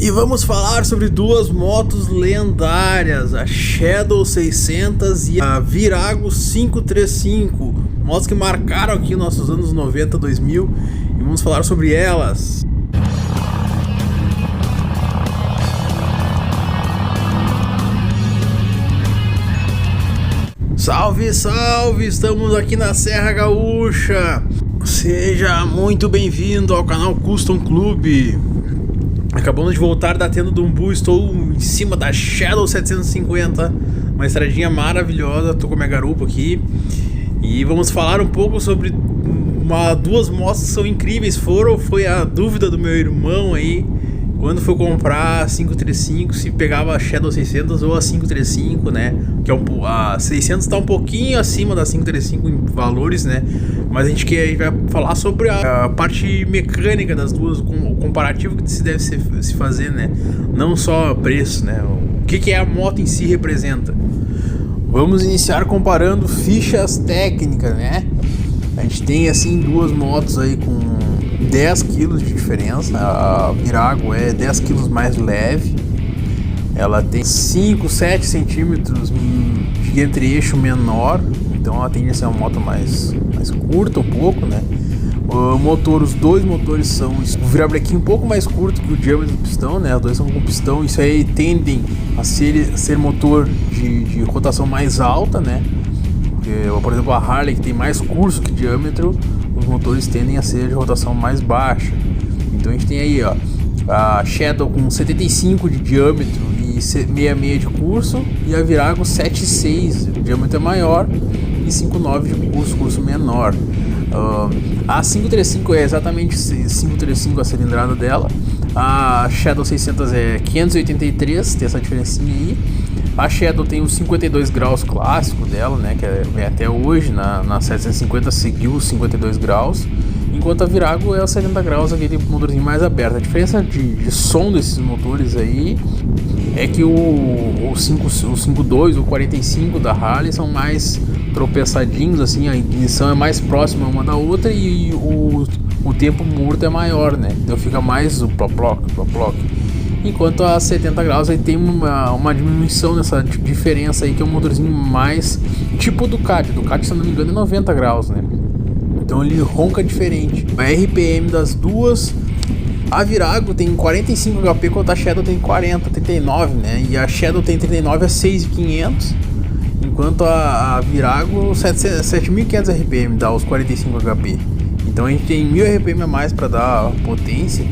E vamos falar sobre duas motos lendárias, a Shadow 600 e a Virago 535, motos que marcaram aqui nossos anos 90, 2000, e vamos falar sobre elas. Salve, salve! Estamos aqui na Serra Gaúcha. Seja muito bem-vindo ao canal Custom Club. Acabamos de voltar da tenda do Umbu, estou em cima da Shadow 750, uma estradinha maravilhosa, estou com a minha garupa aqui. E vamos falar um pouco sobre duas motos que são incríveis. Foi a dúvida do meu irmão aí, quando foi comprar a 535, se pegava a Shadow 600 ou a 535, né? Que é a 600 está um pouquinho acima da 535 em valores, né? Mas a gente vai falar sobre a parte mecânica das duas, o comparativo que se deve se fazer, né? Não só preço, né? O que a moto em si representa. Vamos iniciar comparando fichas técnicas, né? A gente tem assim duas motos aí com 10 kg de diferença. A Virago é 10 kg mais leve. Ela tem 5, 7 centímetros de entre-eixo menor. Então ela tende a ser uma moto mais curta um pouco, né? Os dois motores são o virabrequim um pouco mais curto que o diâmetro do pistão, né? Os dois são com pistão. Isso aí tendem a ser motor de rotação mais alta, né? Porque, por exemplo, a Harley, que tem mais curso que diâmetro, os motores tendem a ser de rotação mais baixa. Então a gente tem aí, ó, a Shadow com 75 de diâmetro e 66 de curso, e a Virago 7,6, o diâmetro é maior, e 5,9 de curso menor. A 535 é exatamente 535 a cilindrada dela. A Shadow 600 é 583, tem essa diferencinha aí. A Shadow tem os 52 graus clássico dela, né, que é até hoje na 750 seguiu os 52 graus, enquanto a Virago é os 70 graus, aquele motorzinho mais aberto. A diferença de som desses motores aí é que o 52 ou 45 da Harley são mais tropeçadinhos, assim, a ignição é mais próxima uma da outra e o tempo morto é maior, né, então fica mais o plop-plop. Enquanto a 70 graus aí tem uma diminuição nessa diferença aí, que é um motorzinho mais tipo Ducati. Ducati, se eu não me engano, é 90 graus, né? Então ele ronca diferente. A RPM das duas, a Virago tem 45 HP, enquanto a Shadow tem 39, né? E a Shadow tem 39 a 6.500, enquanto a Virago 7.500 RPM dá os 45 HP. Então a gente tem 1.000 RPM a mais para dar potência.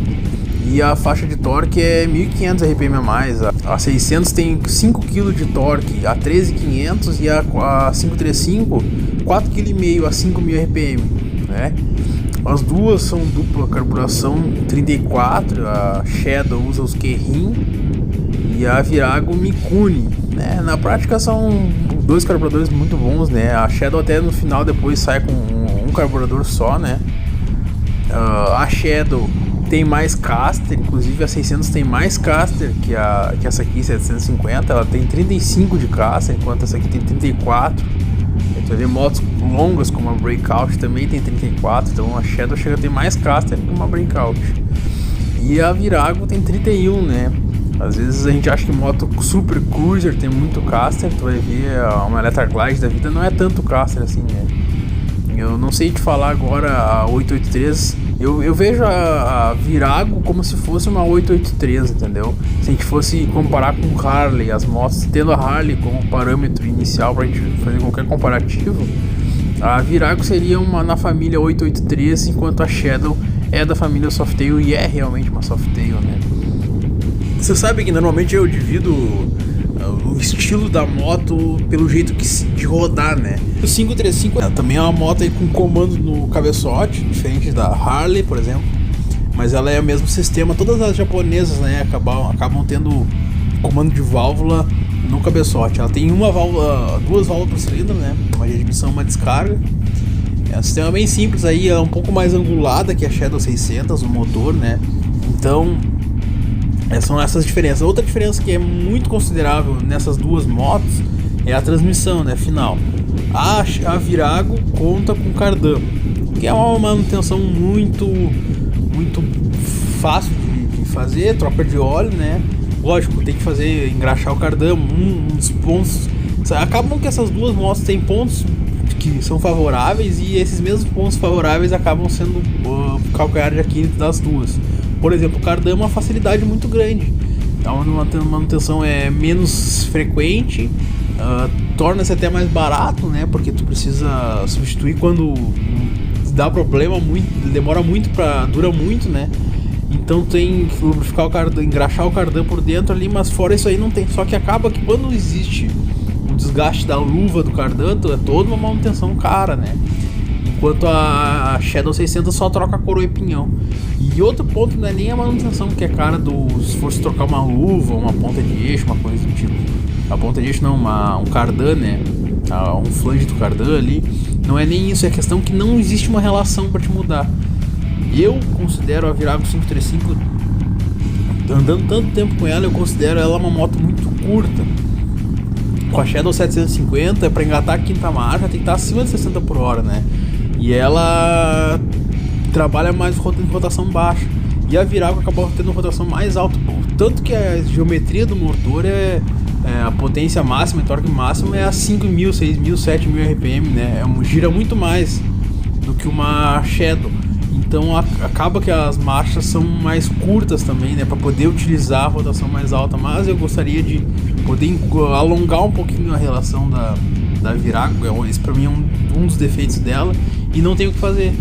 E a faixa de torque é 1.500 RPM a mais. A 600 tem 5 kg de torque a 13.500 e a 535 4,5 kg a 5.000 RPM, né? As duas são dupla carburação 34, a Shadow usa os Keirin e a Virago Mikuni, né? Na prática são dois carburadores muito bons, né? A Shadow até no final depois sai com um carburador só, né? A Shadow tem mais caster, inclusive a 600 tem mais caster que essa aqui, 750, ela tem 35 de caster, enquanto essa aqui tem 34. Então tem motos longas como a Breakout também tem 34, então a Shadow chega a ter mais caster que uma Breakout. E a Virago tem 31, né? Às vezes a gente acha que moto Super Cruiser tem muito caster, tu vai ver uma Electraglide da vida não é tanto caster assim, né? Eu não sei te falar agora a 883. Eu vejo a Virago como se fosse uma 883, entendeu? Se a gente fosse comparar com Harley, as motos, tendo a Harley como parâmetro inicial para a gente fazer qualquer comparativo, a Virago seria na família 883, enquanto a Shadow é da família Softail e é realmente uma Softail, né? Você sabe que normalmente eu divido o estilo da moto pelo jeito de rodar, né? O 535 também é uma moto aí com comando no cabeçote, diferente da Harley, por exemplo, mas ela é o mesmo sistema. Todas as japonesas, né, acabam tendo comando de válvula no cabeçote. Ela tem duas válvulas por cilindro, né? Uma de admissão e uma descarga. É um sistema bem simples aí, ela é um pouco mais angulada que a Shadow 600, o motor, né? Então são essas diferenças. Outra diferença que é muito considerável nessas duas motos é a transmissão, né, final. A Virago conta com cardan, que é uma manutenção muito fácil de fazer, troca de óleo, né? Lógico, tem que fazer, engraxar o cardan, uns pontos. Acabam que essas duas motos têm pontos que são favoráveis e esses mesmos pontos favoráveis acabam sendo calcanhar de Aquiles das duas. Por exemplo, o cardan é uma facilidade muito grande. A manutenção é menos frequente, torna-se até mais barato, né? Porque tu precisa substituir quando dá problema, demora muito, dura muito, né? Então tem que lubrificar o cardan, engraxar o cardan por dentro ali, mas fora isso aí não tem. Só que acaba que quando existe o desgaste da luva do cardan, é toda uma manutenção cara, né? Enquanto a Shadow 600 só troca coroa e pinhão. E outro ponto não é nem a manutenção que é cara se fosse trocar uma luva, uma ponta de eixo, uma coisa do tipo. A ponta de eixo não, um cardan, né? Um flange do cardan ali. Não é nem isso, é questão que não existe uma relação para te mudar. Eu considero a Virago 535, andando tanto tempo com ela, eu considero ela uma moto muito curta. Com a Shadow 750, para engatar a quinta marcha, tem que estar acima de 60 por hora, né? E ela trabalha mais em rotação baixa. E a Virago acabou tendo rotação mais alta. Tanto que a geometria do motor a potência máxima, a torque máximo é a 5.000, 6.000, 7.000 RPM, né? Gira muito mais do que uma Shadow. Então acaba que as marchas são mais curtas também, né? Para poder utilizar a rotação mais alta. Mas eu gostaria de poder alongar um pouquinho a relação da Virago. Esse para mim é um dos defeitos dela. E não tem o que fazer.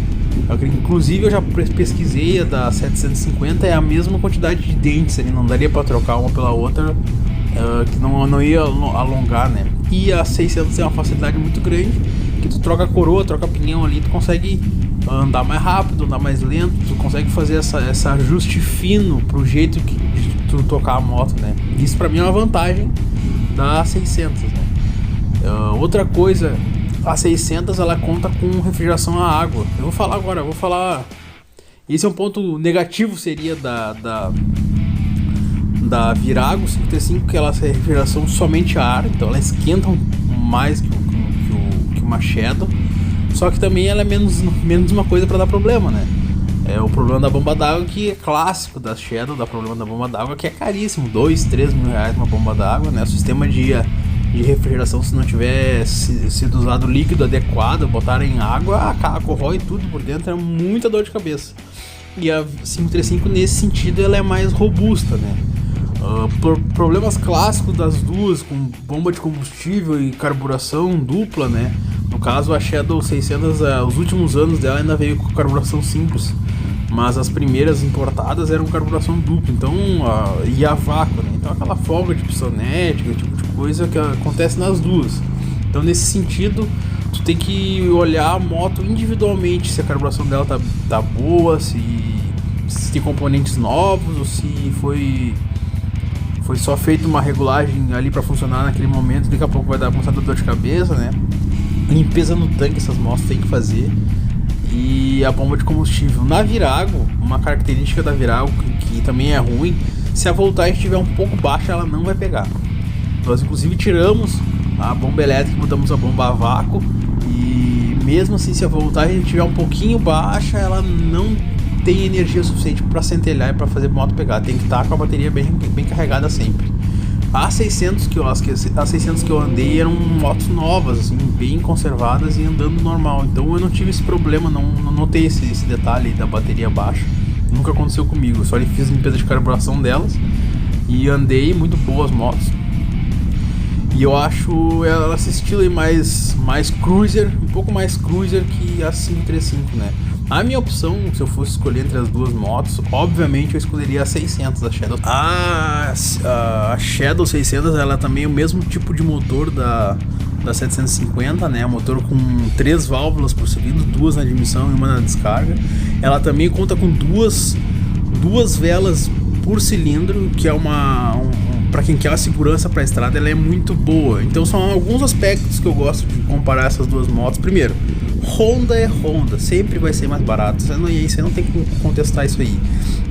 Inclusive eu já pesquisei, a da 750 é a mesma quantidade de dentes ali, não daria para trocar uma pela outra, que não ia alongar, né? E a 600 é uma facilidade muito grande, que tu troca coroa, troca pinhão ali, tu consegue andar mais rápido, andar mais lento, tu consegue fazer esse ajuste fino pro jeito de tu tocar a moto, né? Isso pra mim é uma vantagem da 600, né? Outra coisa, a 600 ela conta com refrigeração a água. Eu vou falar agora, esse é um ponto negativo, seria da Virago 535, que ela é refrigeração somente a ar, então ela esquenta mais que uma Shadow. Só que também ela é menos uma coisa para dar problema, né? É o problema da bomba d'água, que é clássico da Shadow, dá problema da bomba d'água, que é caríssimo, 2, 3 mil reais uma bomba d'água, né? O sistema de refrigeração, se não tiver sido usado líquido adequado, botar em água, corrói tudo por dentro, é muita dor de cabeça. E a 535 nesse sentido ela é mais robusta, né? Problemas clássicos das duas, com bomba de combustível e carburação dupla, né? No caso, a Shadow 600, os últimos anos dela ainda veio com carburação simples, mas as primeiras importadas eram carburação dupla, então e a vácuo, né? Então aquela folga de pistonética, tipo de coisa que acontece nas duas. Então nesse sentido, tu tem que olhar a moto individualmente, se a carburação dela tá boa, se tem componentes novos, ou se foi só feita uma regulagem ali para funcionar naquele momento, daqui a pouco vai dar começar a dar dor de cabeça, né? Limpeza no tanque essas motos tem que fazer. E a bomba de combustível. Na Virago, uma característica da Virago que também é ruim, se a voltagem estiver um pouco baixa, ela não vai pegar. Nós inclusive tiramos a bomba elétrica e mudamos a bomba a vácuo, e mesmo assim, se a voltagem estiver um pouquinho baixa, ela não tem energia suficiente para centelhar e para fazer a moto pegar. Tem que estar com a bateria bem carregada sempre. As 600 que eu andei eram motos novas, assim, bem conservadas e andando normal. Então eu não tive esse problema, não notei esse detalhe da bateria baixa. Nunca aconteceu comigo. Só fiz limpeza de carburação delas e andei muito boas motos. E eu acho ela esse estilo aí mais cruiser, um pouco mais cruiser que a 535, né? A minha opção, se eu fosse escolher entre as duas motos, obviamente eu escolheria a 600 da Shadow. A Shadow 600, ela também é o mesmo tipo de motor da 750, né? Motor com 3 válvulas por cilindro, 2 na admissão e 1 na descarga. Ela também conta com duas velas por cilindro, que é para quem quer uma segurança para a estrada, ela é muito boa. Então são alguns aspectos que eu gosto de comparar essas duas motos. Primeiro, Honda é Honda, sempre vai ser mais barato, você não tem que contestar isso aí.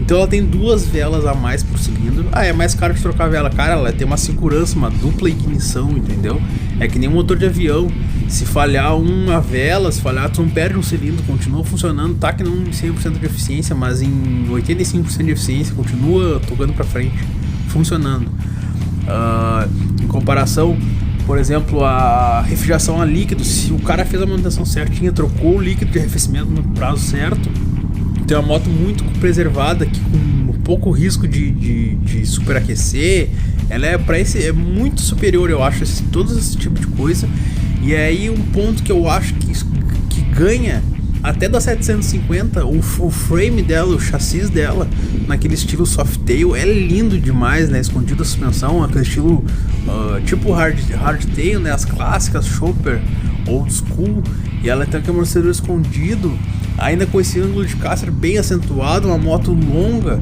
Então ela tem 2 velas a mais por cilindro. É mais caro de trocar a vela, cara, ela tem uma segurança, uma dupla ignição, entendeu? É que nem um motor de avião, Se falhar uma vela, se falhar, tu não perde um cilindro, continua funcionando, tá que não em 100% de eficiência, mas em 85% de eficiência, continua tocando pra frente, funcionando. Em comparação, por exemplo, a refrigeração a líquido, se o cara fez a manutenção certinha, trocou o líquido de arrefecimento no prazo certo, tem uma moto muito preservada, que com pouco risco de superaquecer, ela é muito superior, eu acho, todos esse tipo de coisa. E aí um ponto que eu acho que ganha até da 750, o frame dela, o chassi dela, naquele estilo Softail, é lindo demais, né? Escondido a suspensão, aquele estilo tipo hardtail, né? As clássicas Chopper old school, e ela tem aquele amortecedor escondido, ainda com esse ângulo de caster bem acentuado, uma moto longa,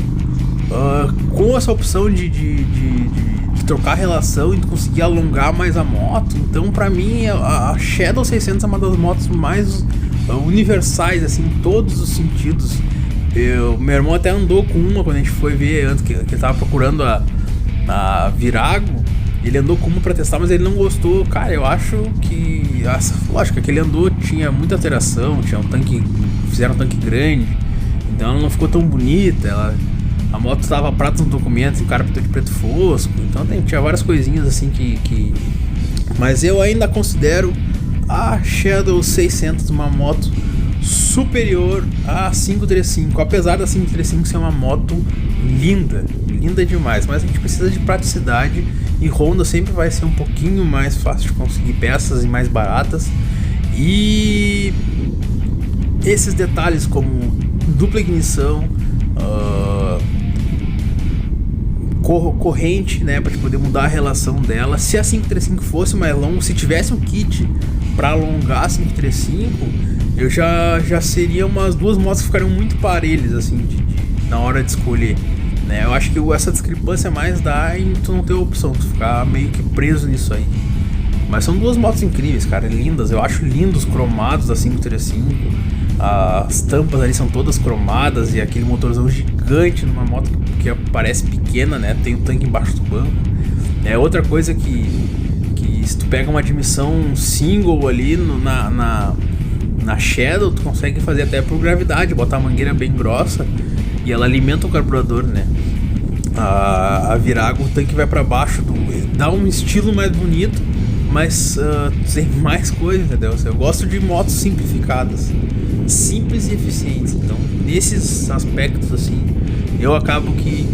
com essa opção de trocar a relação e conseguir alongar mais a moto. Então pra mim a Shadow 600 é uma das motos mais universais, assim, em todos os sentidos. Meu irmão até andou com uma quando a gente foi ver, antes que ele tava procurando a Virago, ele andou com uma pra testar, mas ele não gostou. Cara, eu acho que, lógico, que ele andou, tinha muita alteração, tinha um tanque, fizeram um tanque grande, então ela não ficou tão bonita, a moto tava prata no documento e o cara pintou de preto fosco, então tinha várias coisinhas assim que... Mas eu ainda considero a Shadow 600 uma moto superior à 535, apesar da 535 ser uma moto linda demais, mas a gente precisa de praticidade, e Honda sempre vai ser um pouquinho mais fácil de conseguir peças e mais baratas, e esses detalhes como dupla ignição, corrente, né, para poder mudar a relação dela. Se a 535 fosse mais longa, se tivesse um kit para alongar a 535, eu já seria umas duas motos que ficariam muito parelhas, assim, na hora de escolher, né? Eu acho que essa discrepância mais dá em tu não ter opção, tu ficar meio que preso nisso aí. Mas são duas motos incríveis, cara, lindas. Eu acho lindos os cromados da 535. As tampas ali são todas cromadas e aquele motorzão gigante numa moto que parece pequena, né? Tem um tanque embaixo do banco. É outra coisa que se tu pega uma admissão single ali na Shadow, tu consegue fazer até por gravidade, botar a mangueira bem grossa e ela alimenta o carburador, né? A Virago, o tanque vai pra baixo, dá um estilo mais bonito, mas tem mais coisa, entendeu? Eu gosto de motos simplificadas, simples e eficientes. Então, nesses aspectos, assim, eu acabo que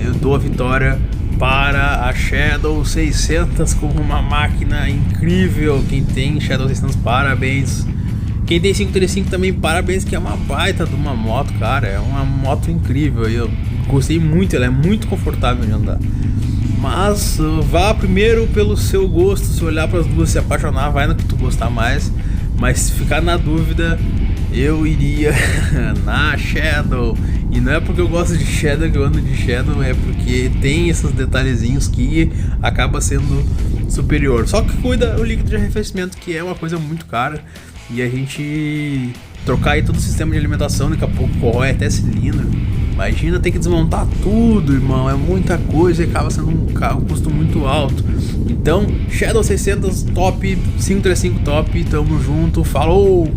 eu dou a vitória para a Shadow 600 como uma máquina incrível. Quem tem Shadow 600, parabéns. Quem tem 535 também, parabéns, que é uma baita de uma moto, cara. É uma moto incrível, eu gostei muito, ela é muito confortável de andar. Mas vá primeiro pelo seu gosto, se olhar para as duas, se apaixonar, vai no que tu gostar mais. Mas se ficar na dúvida, eu iria na Shadow. E não é porque eu gosto de Shadow que eu ando de Shadow, é porque tem esses detalhezinhos que acaba sendo superior. Só que cuida o líquido de arrefecimento, que é uma coisa muito cara, e a gente trocar aí todo o sistema de alimentação, daqui a pouco corrói até cilindro. Imagina ter que desmontar tudo, irmão, é muita coisa e acaba sendo um custo muito alto. Então, Shadow 600 top, 535 top, tamo junto, falou!